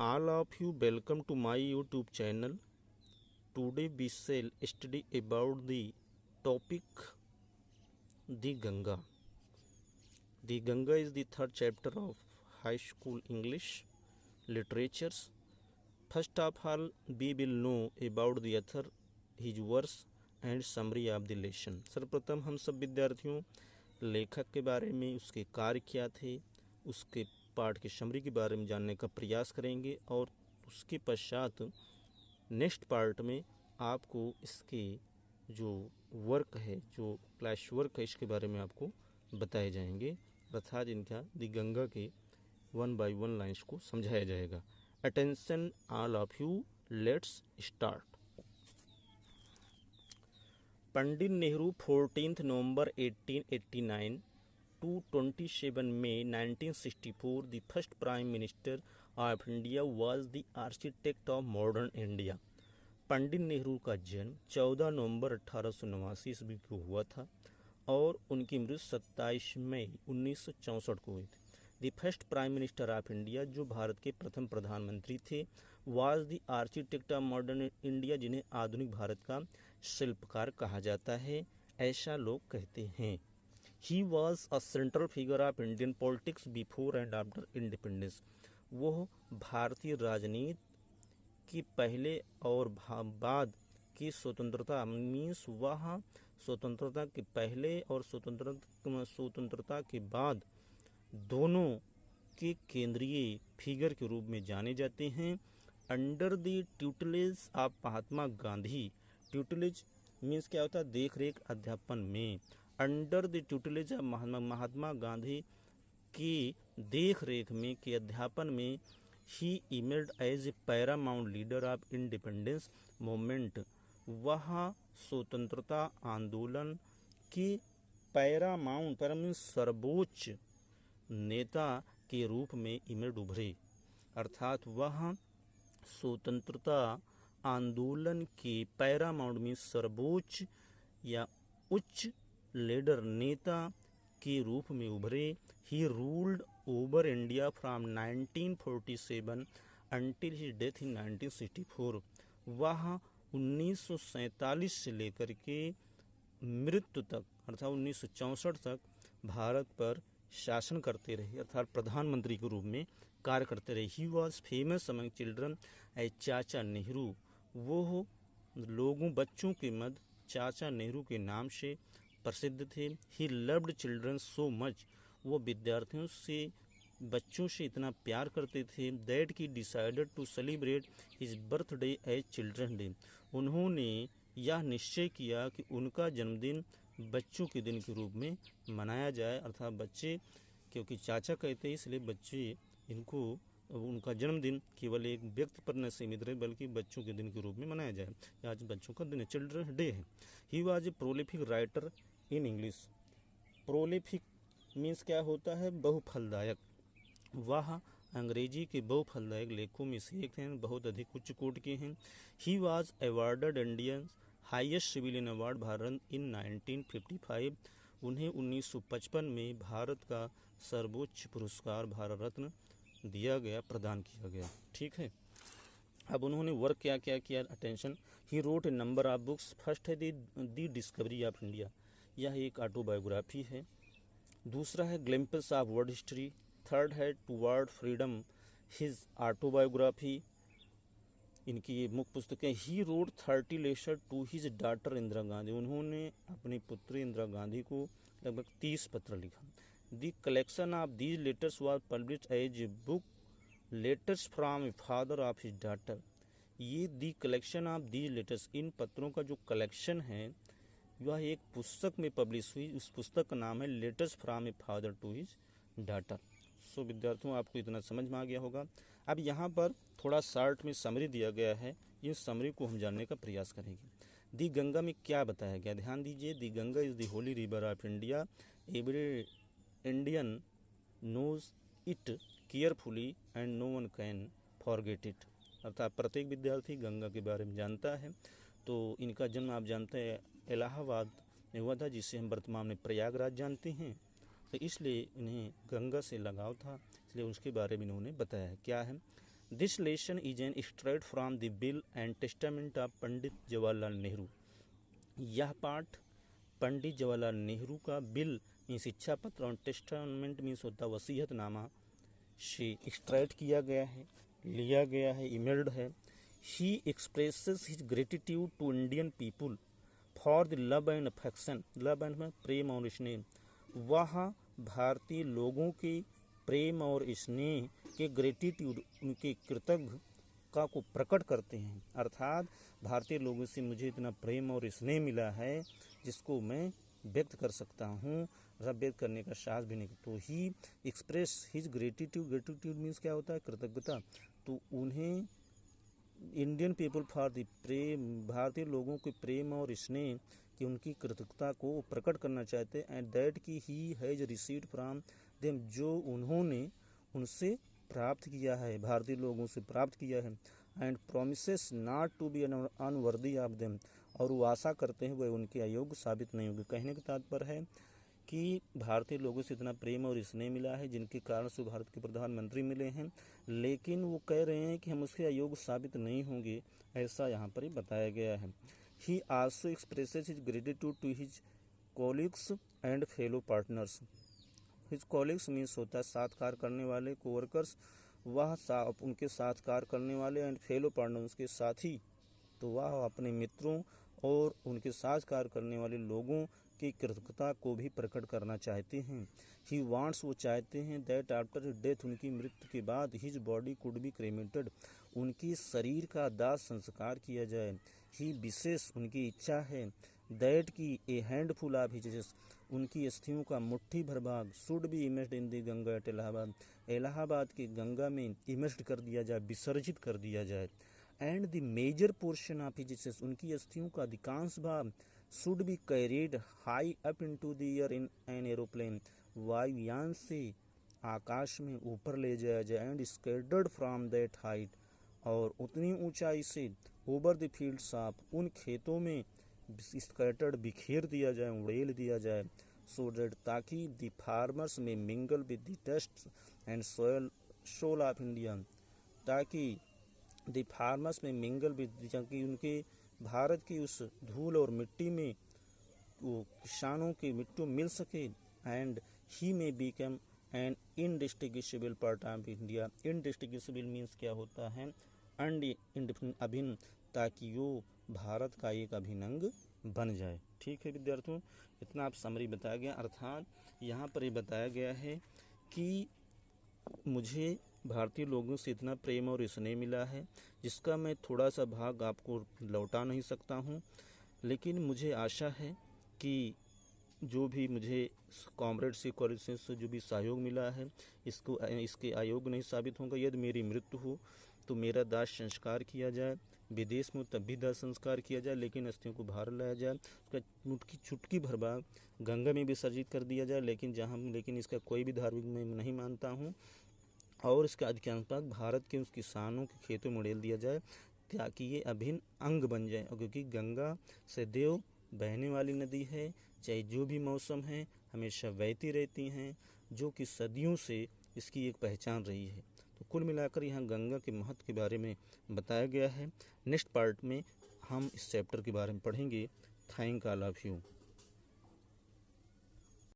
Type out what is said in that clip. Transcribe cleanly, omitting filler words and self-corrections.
all of you, welcome to my YouTube channel. Today we shall study about the topic the Ganga. The Ganga is the third chapter of high school English literatures. First of all, we will know about the author, his verse and summary of the lesson. सर्वप्रथम हम सब विद्यार्थियों लेखक के बारे में, उसके कार्य क्या थे, उसके पाठ के समरी के बारे में जानने का प्रयास करेंगे और उसके पश्चात नेक्स्ट पार्ट में आपको इसके जो वर्क है, जो क्लास वर्क है, इसके बारे में आपको बताए जाएंगे, अर्थात इनका दी गंगा के 1 by 1 लाइन्स को समझाया जाएगा। Attention all of you, let's start. Pandit Nehru 14 November 1889 to 27 May 1964, the first Prime Minister of India, was the architect of modern India. Pandit Nehru का जन्म 14 नवंबर 1889 ईस्वी को हुआ था और उनकी मृत्यु 27 मई 1964 को हुई थी। The first prime minister of India, जो भारत के प्रथम प्रधानमंत्री थे, was the architect of modern India, जिन्हें आधुनिक भारत का शिल्पकार कहा जाता है, ऐसा लोग कहते हैं। He was a central figure of Indian politics before and after independence. वह भारतीय राजनीति की पहले और बाद की स्वतंत्रता, मीन्स वह स्वतंत्रता के पहले और स्वतंत्रता के बाद दोनों के केंद्रीय फिगर के रूप में जाने जाते हैं। Under the tutelage of Mahatma Gandhi, tutelage means क्या होता है, देख रेख अध्यापन में, under the tutelage of Mahatma Gandhi की देख रेख में के अध्यापन में, he emerge as a paramount leader of independence movement, वह स्वतंत्रता आंदोलन के पैरामाउंट सर्वोच्च नेता के रूप में इमर्ज उभरे, अर्थात वह स्वतंत्रता आंदोलन के पैरामाउंट में सर्वोच्च या उच्च लीडर नेता के रूप में उभरे। He ruled over India from 1947 until his death in 1964, वह 1947 से लेकर के मृत्यु तक अर्थात 1964 तक भारत पर शासन करते रहे, अर्थात प्रधानमंत्री के रूप में कार्य करते रहे। He was famous among children as Chacha Nehru, वो बच्चों के मध्य चाचा नेहरू के नाम से प्रसिद्ध थे। He loved children so much, वो बच्चों से इतना प्यार करते थे, that he decided to celebrate his birthday as children day, उन्होंने यह निश्चय किया कि उनका जन्मदिन बच्चों के दिन के रूप में मनाया जाए, अर्थात बच्चे, क्योंकि चाचा कहते हैं इसलिए बच्चे इनको उनका जन्मदिन केवल एक व्यक्ति पर न सीमित रहे बल्कि बच्चों के दिन के रूप में मनाया जाए। आज बच्चों का दिन चिल्ड्रन डे है। He was a prolific writer in English, prolific means क्या होता है, बहुफलदायक, वह अंग्रेजी के बहुफलदायक लेखों में से एक हैं, बहुत अधिक उच्च कोट के हैं। He was awarded Indian highest civilian award Bharat in 1955, उन्हें 1955 में भारत का सर्वोच्च पुरस्कार भारत रत्न दिया गया, प्रदान किया गया। ठीक है, अब उन्होंने वर्क क्या क्या किया, attention. He wrote a number of books, first है दी डिस्कवरी ऑफ इंडिया, यह एक ऑटोबायोग्राफी है। दूसरा है glimpse of world history, third है टुवर्ड फ्रीडम, हिज ऑटोबायोग्राफी, इनकी ये मुख्य पुस्तकें। He wrote 30 letter to his daughter Indira Gandhi, उन्होंने अपनी पुत्री इंदिरा गांधी को लगभग 30 पत्र लिखा। The collection of these letters was published as a book, letters from a father of his daughter, ये the collection of these letters, इन पत्रों का जो कलेक्शन है वह एक पुस्तक में पब्लिश हुई, उस पुस्तक का नाम है letters from a father to his daughter. So विद्यार्थियों, आपको इतना समझ में आ गया होगा। अब यहाँ पर थोड़ा शार्ट में समरी दिया गया है, इस समरी को हम जानने का प्रयास करेंगे। दी गंगा में क्या बताया गया, ध्यान दीजिए। The Ganga is the holy river of India, every Indian knows it carefully and no one can forget it, अर्थात प्रत्येक विद्यार्थी गंगा के बारे में जानता है। तो इनका जन्म आप जानते हैं इलाहाबाद में हुआ था, जिसे हम वर्तमान में प्रयागराज जानते हैं। तो इसलिए इन्हें गंगा से लगाव था, इसलिए उसके बारे में इन्होंने बताया है। क्या है, this lesson is an extract from the will and testament of Pandit Jawaharlal Nehru. यह पाठ पंडित जवाहरलाल नेहरू का बिल मीन्स इच्छा पत्र और टेस्टामेंट मीन्स होता वसीयतनामा से एक्सट्रैक्ट किया गया है, लिया गया है, इमेल्ड है। He expresses his gratitude to Indian people for the love and affection, love and प्रेम और स्नेह। वह भारतीय लोगों के प्रेम और स्नेह के ग्रेटिट्यूड, उनके कृतज्ञता को प्रकट करते हैं। अर्थात भारतीय लोगों से मुझे इतना प्रेम और स्नेह मिला है जिसको मैं व्यक्त कर सकता हूँ, व्यक्त करने का साहस भी नहीं। तो he express his gratitude, gratitude means क्या होता है, कृतज्ञता। तो उन्हें इंडियन पीपल फॉर द प्रेम, भारतीय लोगों के प्रेम और स्नेह कि उनकी कृतज्ञता को प्रकट करना चाहते हैं। एंड दैट की he has received from them, जो उन्होंने उनसे प्राप्त किया है, भारतीय लोगों से प्राप्त किया है। And promises not to be unworthy of them, और वो आशा करते हैं वह उनके अयोग्य साबित नहीं होगी। कहने का तात्पर्य है कि भारतीय लोगों से इतना प्रेम और स्नेह मिला है जिनके कारण से भारत के प्रधानमंत्री मिले हैं, लेकिन वो कह रहे हैं कि हम उसके अयोग्य साबित नहीं होंगे, ऐसा यहाँ पर ही बताया गया है। He also expresses his gratitude to his colleagues and fellow partners. His colleagues means होता है साथ कार्य करने वाले, कोवर्कर्स, वह उनके साथ कार्य करने वाले, एंड फेलो पार्टनर उसके साथी, तो वह अपने मित्रों और उनके साथ कार्य करने वाले लोगों की कृतज्ञता को भी प्रकट करना चाहते हैं। ही वांट्स, वो चाहते हैं, दैट आफ्टर डेथ, उनकी मृत्यु के बाद, हिज बॉडी कुड बी क्रेमेटेड, उनकी शरीर का दाह संस्कार किया जाए। ही विशेष, उनकी इच्छा है, दैट की ए हैंडफुल ऑफ हिज, उनकी अस्थियों का मुट्ठी भर भाग, should be immersed in the Ganga at Allahabad, Allahabad की गंगा में इमेज्ड कर दिया जाए, विसर्जित कर दिया जाए। And the major portion of his, उनकी अस्थियों का अधिकांश भाग, should be carried high up into the air in an aeroplane, वायुयान से आकाश में ऊपर ले जाया जाए। And scattered from that height, और उतनी ऊंचाई से ओवर द फील्ड्स ऑफ, उन खेतों में स्कैटर्ड बिखेर दिया जाए, उड़ेल दिया जाए। सो दैट, ताकि the farmers may mingle with the dust and soil of India, ताकि the farmers may mingle with, ताकि उनके भारत की उस धूल और मिट्टी में वो किसानों की मिट्टी मिल सके। एंड ही में become an indistinguishable part of India. Indistinguishable means क्या होता है, अभिन्न, ताकि वो भारत का एक अभिन्न अंग बन जाए। ठीक है विद्यार्थियों, इतना आप समरी बताया गया। अर्थात यहाँ पर ये बताया गया है कि मुझे भारतीय लोगों से इतना प्रेम और स्नेह मिला है जिसका मैं थोड़ा सा भाग आपको लौटा नहीं सकता हूँ, लेकिन मुझे आशा है कि जो भी मुझे कॉमरेड से, कॉलेज से जो भी सहयोग मिला है, इसके अयोग्य नहीं साबित होगा। यदि मेरी मृत्यु हो तो मेरा दाह संस्कार किया जाए, विदेश में तब भी दाह संस्कार किया जाए, लेकिन अस्थियों को भारत लाया जाए, उसका चुटकी भर भाग गंगा में विसर्जित कर दिया जाए। लेकिन इसका कोई भी धार्मिक मैं नहीं मानता हूँ, और इसका अधिकांश भाग भारत के उस किसानों के खेतों में उड़ेल दिया जाए, ताकि ये अभिन्न अंग बन जाए। और क्योंकि गंगा सदैव बहने वाली नदी है, चाहे जो भी मौसम है हमेशा बहती रहती हैं, जो कि सदियों से इसकी एक पहचान रही है। तो कुल मिलाकर यहाँ गंगा के महत्व के बारे में बताया गया है। नेक्स्ट पार्ट में हम इस चैप्टर के बारे में पढ़ेंगे। Thank all of you.